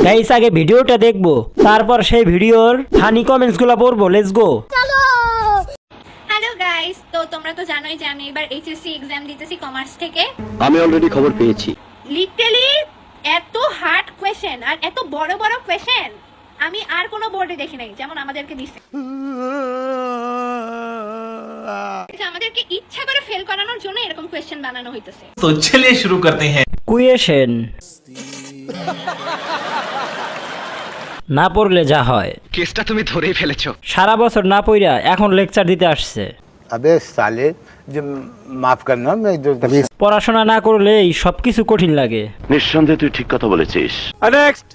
Guys আগে ভিডিওটা দেখবো, তারপর সেই ভিডিওর ফানি কমেন্টস গুলো পড়বো। Let's go. হ্যালো গাইস, তো তোমরা তো জানোই যে আমি এবার এইচএসসি এক্সাম দিতেছি কমার্স থেকে। আমি অলরেডি খবর পেয়েছি। লিটারালি এত হার্ড কোয়েশ্চেন আর এত বড় বড় কোয়েশ্চেন আমি আর কোনো বোর্ডে দেখি নাই, যেমন আমাদেরকে দিছে। আমাদেরকে ইচ্ছা করে ফেল করানোর জন্য এরকম কোয়েশ্চেন বানানো হইতেছে। तो चलिए शुरू करते हैं। কুয়েশন না পড়লে যা হয়। কেসটা তুমি ধরেই ফেলেছো। সারা বছর না পড়া এখন লেকচার দিতে আসছে। अबे साले जो माफ करना मैं जो तभी পড়াশোনা না করলেই সবকিছু কঠিন লাগে। নিঃসন্দেহে তুই ঠিক কথা বলেছিস। नेक्स्ट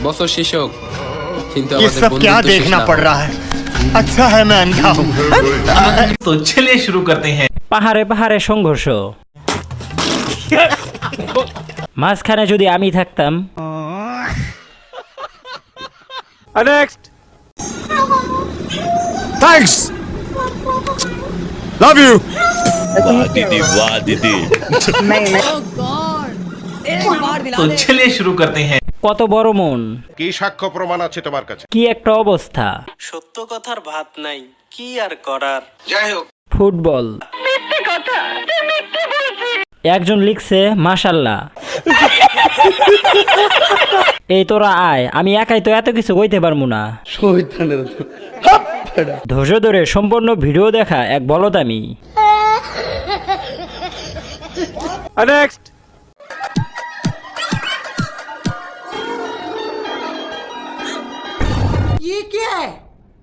বছর শেষ হোক, কিন্তু ये আমাদের सब क्या বন্ধুত্ব শেষ देखना না पड़ হোক। रहा है। अच्छा है मैं अंधा हूँ। तो चलिए शुरू करते हैं। পাহাড়ে পাহাড়ে সংঘর্ষ, মাঝখানে যদি আমি থাকতাম। Next thanks, love you. तो चलिए शुरू करते हैं। কত বড় মন, কি সাক্ষ্য প্রমাণ আছে তোমার কাছে? কি একটা অবস্থা। সত্য কথার ভাত নাই, কি আর করার। ফুটবল, একজন লিখছে মাশাল্লাহ। এই তোরা আয়, আমি একাই তো এত কিছু কইতে পারবো না। ধৈর্য ধরে সম্পূর্ণ ভিডিও দেখা এক বলদ আমি। नेक्स्ट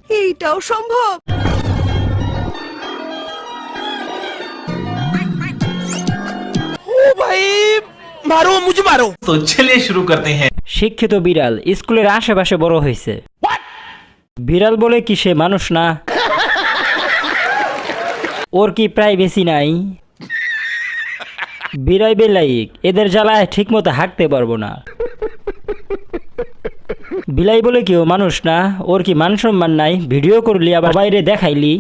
এইটাও সম্ভব? तो चलिए शुरू करते हैं। শিক্ষিত বিড়াল স্কুলের আশেপাশে বড় হয়েছে। বিড়াল বলে কি সে মানুষ না? ওর কি প্রাইভেসি নাই? বিড়াই বেলাইক, এদের জ্বালায় ঠিক মতো হাঁটতে পারবো না। বিলাই বলে কেউ মানুষ না? ওর কি মান সম্মান নাই? ভিডিও করলি আবার বাইরে দেখাইলি।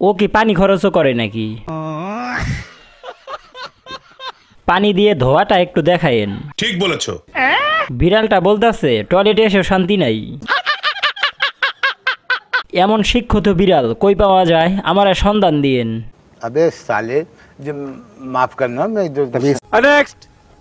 ও কি পানি খরচও করে নাকি? পানি দিয়ে ধোয়াটা একটু দেখায়েন। ঠিক বলেছো। বিড়ালটা বলতেছে টয়লেটে এসে শান্তি নাই। এমন শিক্ষিত বিড়াল কই পাওয়া যায়? আমার সন্ধান দিয়েন। अबे साले जो माफ करना मैं जो तभी नेक्स्ट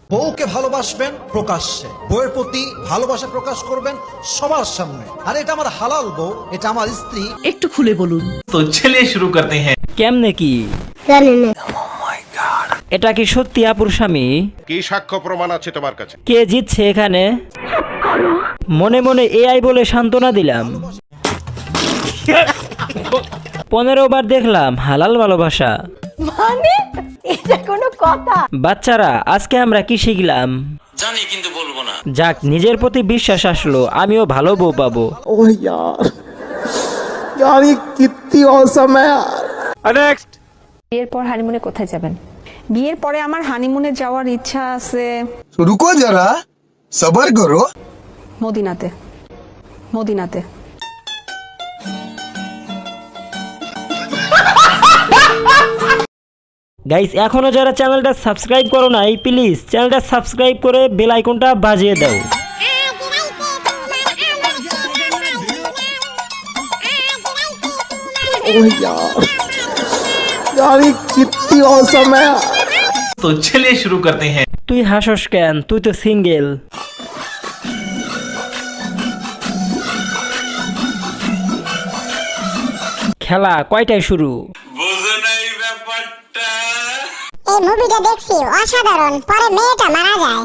বউকে ভালোবাসবেন প্রকাশ্যে, বউয়ের প্রতি ভালোবাসা প্রকাশ করবেন সবার সামনে। আর এটা আমার হালাল বউ, এটা আমার স্ত্রী। একটু খুলে বলুন। तो चलिए शुरू करते हैं। কেমনে কি? এটা কি সত্যি আপুর স্বামী? কি সাক্ষ্য প্রমাণ আছে তোমার কাছে? কে জিতছে এখানে? মনে মনে এআই বলে সান্ত্বনা দিলাম। 15 বার দেখলাম হালাল ভালোবাসা। মানে এটা কোনো কথা? বাচ্চারা আজকে আমরা কি শিখলাম? জানি কিন্তু বলবো না। যাক, নিজের প্রতি বিশ্বাস আসলো, আমিও ভালো বউ পাবো। ओह यार, यार ये कितनी औसम है यार। नेक्स्ट বিয়ের পর হানিমুনে কোথায় যাবেন? বিয়ের পরে আমার হানিমুনে যাওয়ার ইচ্ছা আছে रुको जरा, सबर करो। মদিনাতে। মদিনাতে। গাইস এখনো যারা চ্যানেলটা সাবস্ক্রাইব করো নাই, প্লিজ চ্যানেলটা সাবস্ক্রাইব করে বেল আইকনটা বাজিয়ে দাও। ओह यार, यार ये कितनी औसम है यार। तो चलिए शुरू करते हैं। তুই হাসস কেন? তুই তো সিঙ্গেল। খেলা কয়টায় শুরু? বুঝো নাই ব্যাপারটা। এই মুভিটা দেখছি অসাধারণ, পরে মেয়েটা মারা যায়।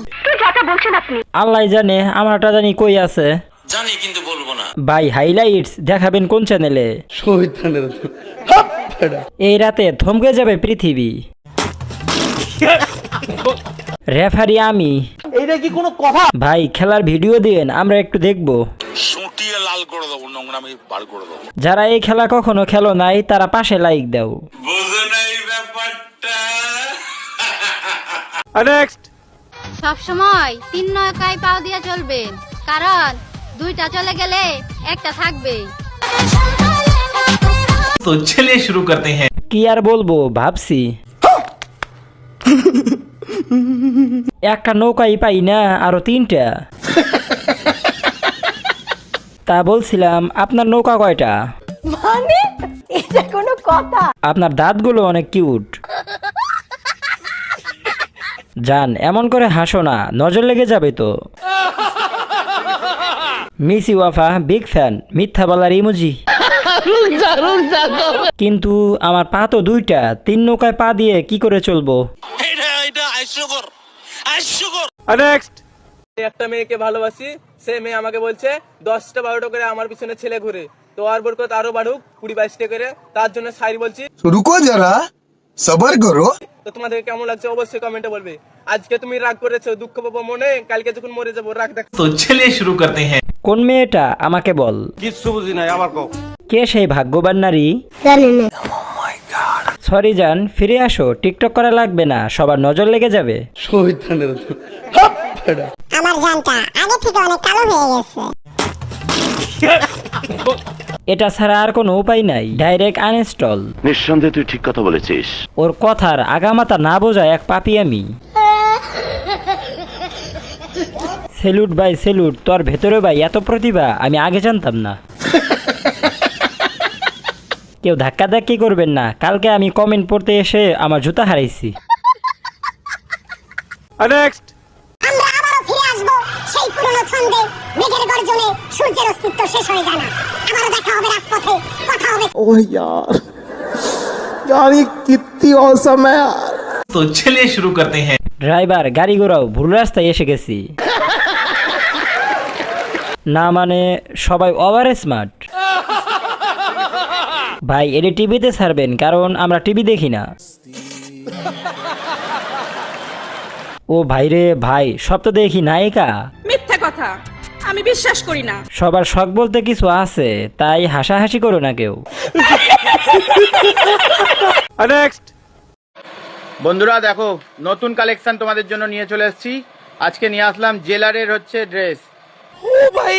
আল্লাহ জানে, আমারটা জানি কই আছে। জানি কিন্তু বলবো না। ভাই হাইলাইটস দেখাবেন কোন চ্যানেলে? এই রাতে থমকে যাবে পৃথিবী। রেফারি আমি। এইটা কি কোনো কথা? ভাই খেলার ভিডিও দিন, আমরা একটু দেখবো। সুটিয়ে লাল করে দেবো, নোংরামি বার করে দেবো। যারা এই খেলা কখনো খেলো নাই তারা পাশে লাইক দাও। বুঝো নাই ব্যাপারটা। नेक्स्ट সব সময় 3 নৌকায় পাও দিয়ে চলবেন, কারণ 2টা চলে গেলে একটা থাকবে। तो चलिए शुरू करते हैं। কি আর বলবো ভাবছি। একটা নৌকাই পাই না, আরো 3টা। তা বলছিলাম আপনার নৌকা কয়টা? মানে এটা কোনো কথা? আপনার দাঁতগুলো অনেক কিউট। জান, এমন করে হাসো না, নজর লেগে যাবে তো। মিস ওয়াফা, বিগ ফ্যান, মিথ্যা বলার ইমোজি। কিন্তু আমার পা তো 2টা, 3 নৌকায় পা দিয়ে কি করে চলবো? একটা মেয়েকে ভালোবাসি, সে মেয়ে আমাকে বলছে 10টা 12টা করে আমার পিছনে ছেলে ঘুরে, তো আর বরকত আরো বাড়ুক 20-22টা করে, তার জন্য শায়রি বলছি। রুকো যারা, সবার করো। তো তোমাদের কেমন লাগছে অবশ্যই কমেন্টে বলবে। আজকে তুমি রাগ করেছো, দুঃখ পাবো মনে, কালকে যখন মরে যাবো রাগ দেখ। तो चलिए शुरू करते हैं। কোন মেয়েটা আমাকে বল। কিচ্ছু বুঝি নাই, আবার কও। কে সেই ভাগ্যবান নারী? সরি জান, ফিরে আসো, টিকটক করা লাগবে না, সবার নজর লেগে যাবে। আমার জানটা আগে থেকে অনেক কালো হয়ে গেছে। এটা ছাড়া আর কোনো উপায় নাই, ডাইরেক্ট আনইনস্টল। নিঃসন্দেহে তুই ঠিক কথা বলেছিস। ওর কথার আগামাতা না বোঝা এক পাপি আমি। সেলুট ভাই সেলুট, তোর ভেতরে ভাই এত প্রতিভা আমি আগে জানতাম না। কেউ ধাক্কা ধাক্কি করবেন না, কালকে আমি কমেন্ট পড়তে এসে আমার জুতা হারাইছি। নেক্সট। আমরা আবারও ফিরে আসবো সেই পুরনো ছন্দে, মেঘের গর্জনে সূর্যের অস্তিত্ব শেষ হয়ে যায় না। আবারও দেখা হবে রাজপথে, কথা হবে। ओह यार, यार ये कितनी औसम है यार। तो चलिए शुरू करते हैं। ড্রাইভার, গাড়ি ঘোরাও, ভুল রাস্তায় এসে গেছি। না মানে সবাই ওভার স্মার্ট। ভাই এটি টিভিতে ছাড়বেন, কারণ আমরা টিভি দেখি না। ও ভাই রে ভাই, সব তো দেখি নায়িকা। মিথ্যা কথা, আমি বিশ্বাস করি না। সবার শখ বলতে কিছু আছে, তাই হাসাহাসি করো না কেউ। নেক্সট। বন্ধুরা দেখো, নতুন কালেকশন তোমাদের জন্য নিয়ে চলে এসেছি। আজকে নিয়ে আসলাম জেলারের হচ্ছে ড্রেস। ও ভাই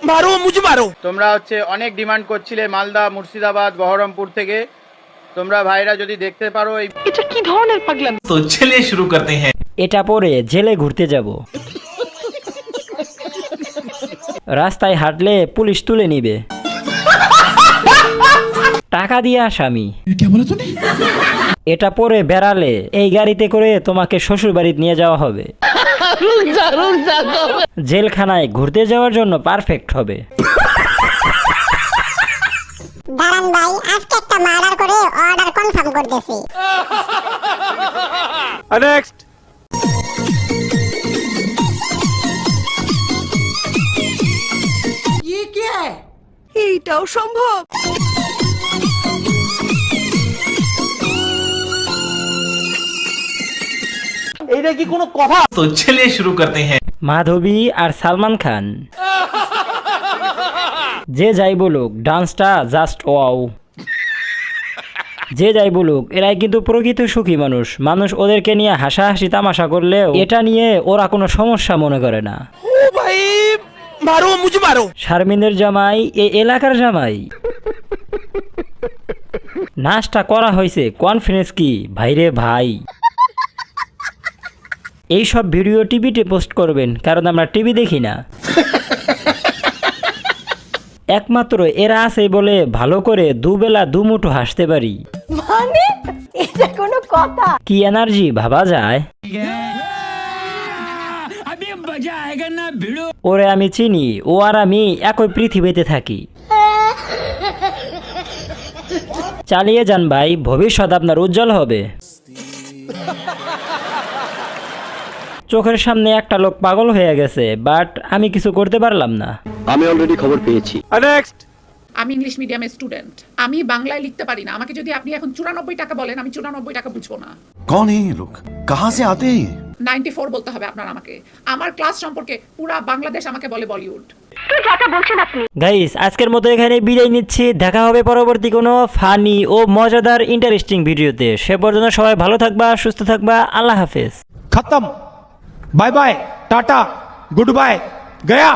মারো, মুঝে মারো। তোমরা হচ্ছে অনেক ডিমান্ড করছিলে মালদা, মুর্শিদাবাদ, বহরমপুর থেকে। তোমরা ভাইরা যদি দেখতে পারো, এটা কি ধরনের পাগলামি। तो चलिए शुरू करते हैं। এটা পরে জেলে ঘুরতে যাব। রাস্তায় হাঁটলে পুলিশ তুলে নিবে, টাকা দিয়ে আসামি। এটা পরে বেড়ালে এই গাড়িতে করে তোমাকে শ্বশুর বাড়িতে নিয়ে যাওয়া হবে। জেলখানায় ঘুরতে যাওয়ার জন্য পারফেক্ট হবে। দাঁড়ান ভাই, আজকে একটা মার্ডার করে অর্ডার কনফার্ম করতেছি। নেক্সট। এইটাও সম্ভব? এইটা কি কোনো কথা? तो चलिए शुरू करते हैं। মাধবী আর সালমান খান, যে যাই বলুক ডান্সটা জাস্ট ওয়াও। যে যাই বলুক, এরাই কিন্তু প্রকৃত সুখী মানুষ। মানুষ ওদেরকে নিয়ে হাসাহাসি তামাশা করলেও এটা নিয়ে ওরা কোনো সমস্যা মনে করে না। ও ভাই মারো, মুঝে মারো। শারমিনের জামাই এই এলাকার জামাই। নাচটা করা হয়েছে কনফিডেন্স কি ভাইরে ভাই। এইসব ভিডিও টিভিতে পোস্ট করবেন, কারণ আমরা টিভি দেখি না। একমাত্র এরা আছে বলে ভালো করে দুবেলা দুমুঠো হাসতে পারি। মানে এটা কোনো কথা? কি এনার্জি ভাবা যায়। ওরে আমি চিনি, ও আর আমি একই পৃথিবীতে থাকি। চালিয়ে যান ভাই, ভবিষ্যৎ আপনার উজ্জ্বল হবে। চোখের সামনে একটা লোক পাগল হয়ে গেছে, বাট আমি কিছু করতে পারলাম না। আমি অলরেডি খবর পেয়েছি। নেক্সট। আমি ইংলিশ মিডিয়ামের স্টুডেন্ট, আমি বাংলায় লিখতে পারি না। আমাকে যদি আপনি এখন 94 টাকা বলেন, আমি 94 টাকা বুঝবো না। कौन है ये लोग, कहाँ से आते हैं? 94 বলতে হবে আপনার আমাকে। আমার ক্লাস সম্পর্কে পুরা বাংলাদেশ আমাকে বলে বলিউড। গাইস, আজকের মতো এখানে বিদায় নিচ্ছি। দেখা হবে পরবর্তী কোনো ফানি ও মজাদার ইন্টারেস্টিং ভিডিওতে। সে পর্যন্ত সবাই ভালো থাকবা, সুস্থ থাকবা। আল্লাহ হাফেজ। खत्म, bye bye, tata, good, गया।